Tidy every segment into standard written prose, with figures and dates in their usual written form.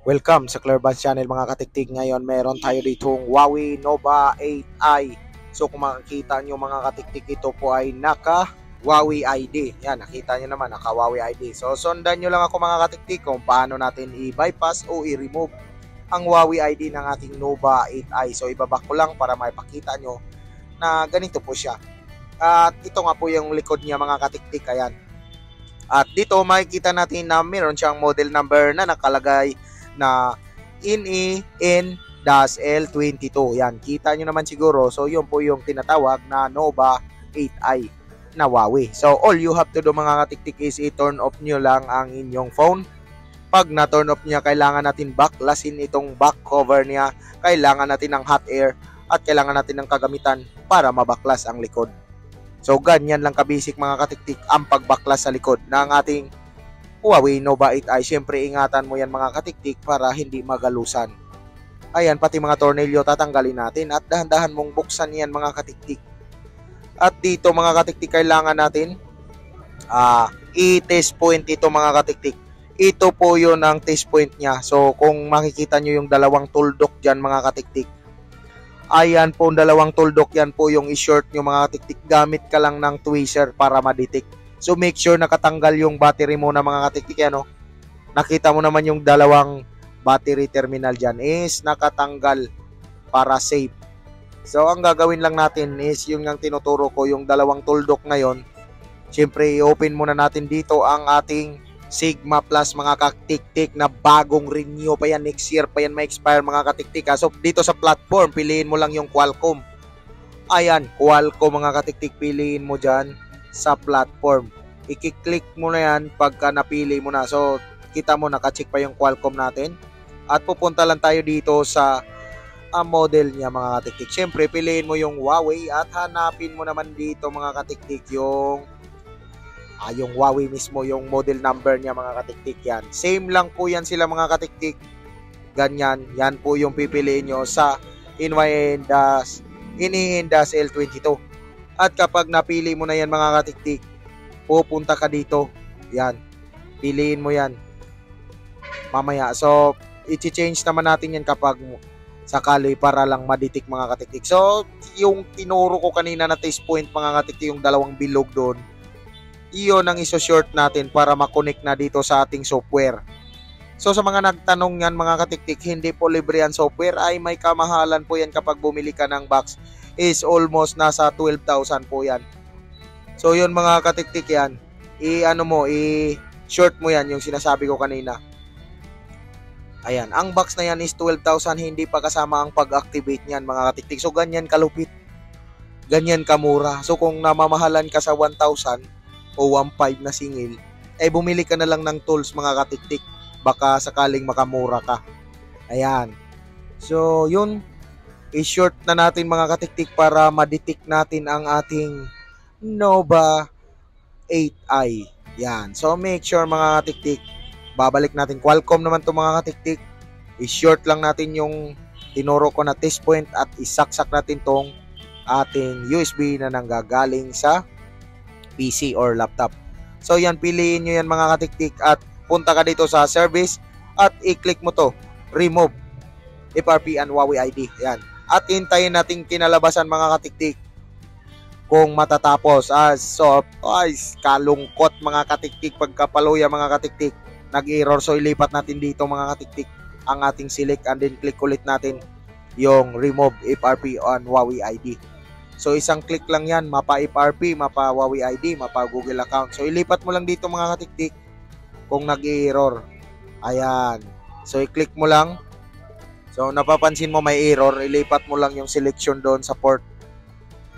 Welcome sa Clearbans Channel mga katiktik. Ngayon meron tayo ditong Huawei Nova 8i. So kung makikita nyo mga katiktik, ito po ay naka Huawei ID. Yan, nakita nyo naman, naka Huawei ID. So sundan nyo lang ako mga katiktik kung paano natin i-bypass o i-remove ang Huawei ID ng ating Nova 8i. So ibabak ko lang para maipakita nyo na ganito po siya. At ito nga po yung likod niya mga katiktik. Ayan. At dito makikita natin na meron siyang model number na nakalagay na NEN-L22. Yan, kita nyo naman siguro. So, yun po yung tinatawag na Nova 8i na Huawei. So, all you have to do mga katiktik is i-turn off nyo lang ang inyong phone. Pag na-turn off niya, kailangan natin baklasin itong back cover niya. Kailangan natin ng hot air at kailangan natin ng kagamitan para mabaklas ang likod. So, ganyan lang kabisik mga katiktik ang pagbaklas sa likod ng ating Huawei Nova 8i. Siyempre, ingatan mo yan mga katiktik para hindi magalusan. Ayan, pati mga tornilyo tatanggalin natin at dahan-dahan mong buksan yan mga katiktik. At dito mga katiktik, kailangan natin i-test point ito mga katiktik. Ito po yun ang test point niya. So, kung makikita nyo yung dalawang tuldok dyan mga katiktik, ayan po, dalawang tuldok, yan po yung i-short nyo mga katiktik. Gamit ka lang ng tweezer para ma-detect. So make sure nakatanggal yung battery mo na mga katiktik. Ano? Nakita mo naman yung dalawang battery terminal dyan is nakatanggal para safe. So ang gagawin lang natin is yung tinuturo ko, yung dalawang tuldok ngayon. Siyempre i-open muna natin dito ang ating Sigma Plus mga katiktik na bagong renew pa yan. Next year pa yan ma-expire mga katiktik. So dito sa platform, piliin mo lang yung Qualcomm. Ayan, Qualcomm mga katiktik, piliin mo dyan sa platform. I-click mo na yan pagka napili mo na. So kita mo naka-check pa yung Qualcomm natin. At pupunta lang tayo dito sa model niya mga katiktik. Siyempre piliin mo yung Huawei at hanapin mo naman dito mga katiktik yung Huawei mismo, yung model number niya mga katiktik. Yan, same lang po yan sila mga katiktik. Ganyan, yan po yung pipiliin nyo sa NEN-L22. At kapag napili mo na yan mga katiktik, pupunta ka dito. Yan, piliin mo yan mamaya. So i-change naman natin yan kapag sakali para lang ma-detect mga katiktik. So yung tinuro ko kanina na test point mga katiktik, yung dalawang bilog doon, iyon ang iso-short natin para makonect na dito sa ating software. So sa mga nagtanong yan mga katiktik, hindi po libre yan software, ay may kamahalan po yan kapag bumili ka ng box, is almost nasa 12,000 po yan. So yun mga katiktik, yan i-short mo yan yung sinasabi ko kanina. Ayan, ang box na yan is 12,000, hindi pa kasama ang pag-activate niyan mga katiktik. So ganyan kalupit, ganyan kamura. So kung namamahalan ka sa 1,000 o 1.5 na singil, bumili ka na lang ng tools mga katiktik, baka sakaling makamura ka. Ayan, so yun, i-short na natin mga katiktik para ma-detect natin ang ating Nova 8i. Yan, so make sure mga katiktik, babalik natin Qualcomm naman to mga katiktik. I-short lang natin yung tinuro ko na test point at isaksak natin tong ating USB na nanggagaling sa PC or laptop. So yan, piliin nyo yan mga katiktik at punta ka dito sa service at i-click mo to, remove FRP and Huawei ID. Yan. At hintayin natin kinalabasan mga katiktik kung matatapos. Kalungkot mga katiktik pagkapaluya mga katiktik, nag-error. So ilipat natin dito mga katiktik ang ating select and then click ulit natin yung remove FRP on Huawei ID. So isang click lang yan, mapa FRP, mapa Huawei ID, mapa Google account. So ilipat mo lang dito mga katiktik kung nag-error. Ayan. So i-click mo lang. So napapansin mo may error, ilipat mo lang yung selection doon sa port.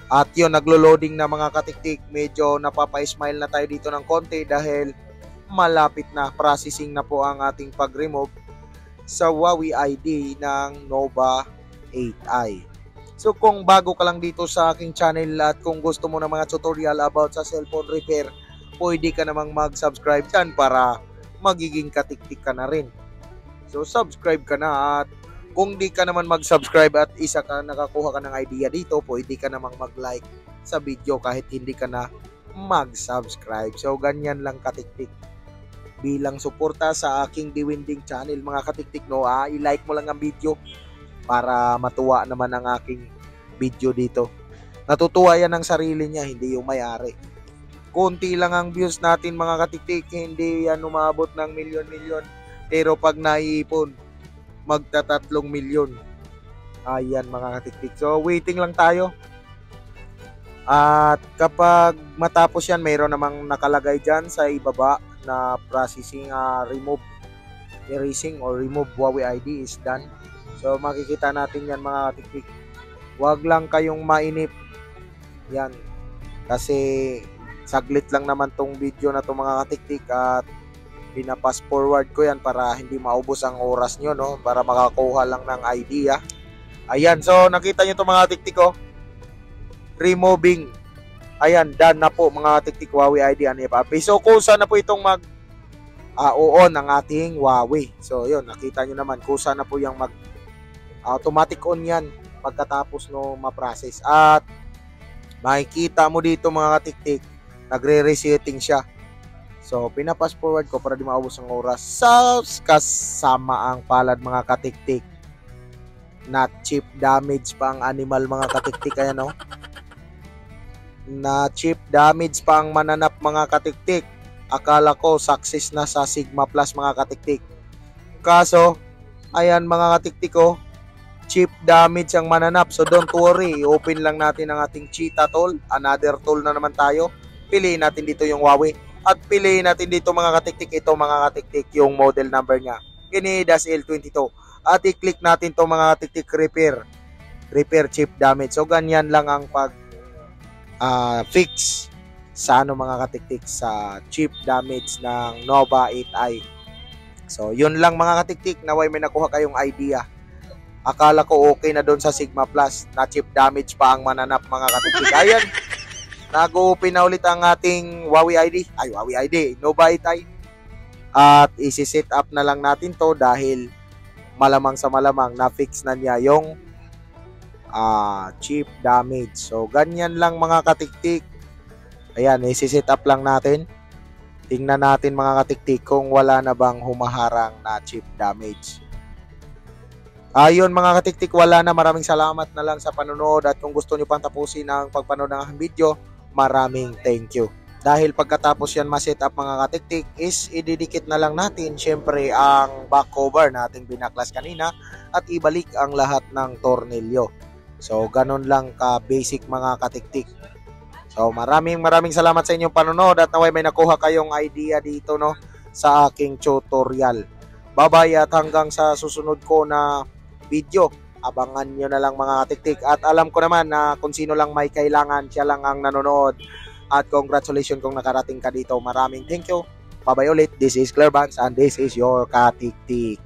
At yun, naglo-loading na mga katiktik. Medyo napapa-smile na tayo dito ng konti dahil malapit na, processing na po ang ating pag-remove sa Huawei ID ng Nova 8i. So kung bago ka lang dito sa aking channel at kung gusto mo ng mga tutorial about sa cellphone repair, pwede ka namang mag-subscribe dyan para magiging katiktik ka na rin. So subscribe ka na, at kung di ka naman mag-subscribe at nakakuha ka ng idea dito, pwede ka namang mag-like sa video kahit hindi ka na mag-subscribe. So ganyan lang katiktik. bilang suporta sa aking Diwinding channel mga katiktik, no. I-like mo lang ang video para matuwa naman ang aking video dito. Natutuwa yan ang sarili niya, hindi yung may-ari. Konti lang ang views natin mga katiktik, hindi yan umabot ng milyon-milyon. Pero pag naiipon, magta-3 milyon. Ayan mga katiktik. So waiting lang tayo. At kapag matapos yan, mayroon namang nakalagay dyan sa ibaba na processing remove erasing or remove Huawei ID is done. So makikita natin yan mga katiktik. Huwag lang kayong mainip. Yan. Kasi saglit lang naman tong video na to mga katiktik at pinapass forward ko yan para hindi maubos ang oras nyo, no? Para makakuha lang ng idea. Ayan, so nakita nyo to mga katiktik, oh. Removing. Ayan, done na po mga katiktik, Huawei ID and FAP. So kusa na po itong on ang ating Huawei. So yun, nakita nyo naman, kusa na po yung automatic on yan pagkatapos no ma-process. At makikita mo dito mga katiktik, nagre-resetting siya. So, pinapass forward ko para di maubos ang oras. Sa kasama ang palad mga katiktik. Not chip damage pa ang animal mga katiktik. Ayan, no? Na chip damage pa ang mananap mga katiktik. Akala ko success na sa Sigma Plus mga katiktik. Kaso, ayan mga katiktik, oh, chip damage ang mananap. So don't worry, open lang natin ang ating Cheetah tool. Another tool na naman tayo. Piliin natin dito yung Huawei. At piliin natin dito mga katiktik, ito mga katiktik yung model number niya. Kinidas L22. At i-click natin to mga katiktik, repair chip damage. So ganyan lang ang pag fix sa mga katiktik sa chip damage ng Nova 8i. So yun lang mga katiktik, naway may nakuha kayong idea. Akala ko okay na doon sa Sigma Plus, na chip damage pa ang mananap mga katiktik. Ayan, nag-open na ulit ang ating Huawei ID. Huawei ID, Nova 8i. At isi-set up na lang natin to dahil malamang sa malamang na-fix na niya yung chip damage. So ganyan lang mga katiktik. Ayan, isi-set up lang natin. Tingnan natin mga katiktik kung wala na bang humaharang na chip damage. Ayun mga katiktik, wala na. Maraming salamat na lang sa panonood. At kung gusto nyo pang tapusin ang pagpanood ng aking video, maraming thank you. Dahil pagkatapos yan ma-set up mga katiktik is ididikit na lang natin syempre ang back cover na ating binaklas kanina at ibalik ang lahat ng tornilyo. So ganun lang ka basic mga katiktik. So maraming salamat sa inyong panonood at naway may nakuha kayong idea dito, no, sa aking tutorial. Bye-bye at hanggang sa susunod ko na video. Abangan nyo na lang mga katiktik. At alam ko naman na kung sino lang may kailangan, siya lang ang nanonood. At congratulations kung nakarating ka dito. Maraming thank you. Bye-bye ulit. This is Claire Vance and this is your katiktik.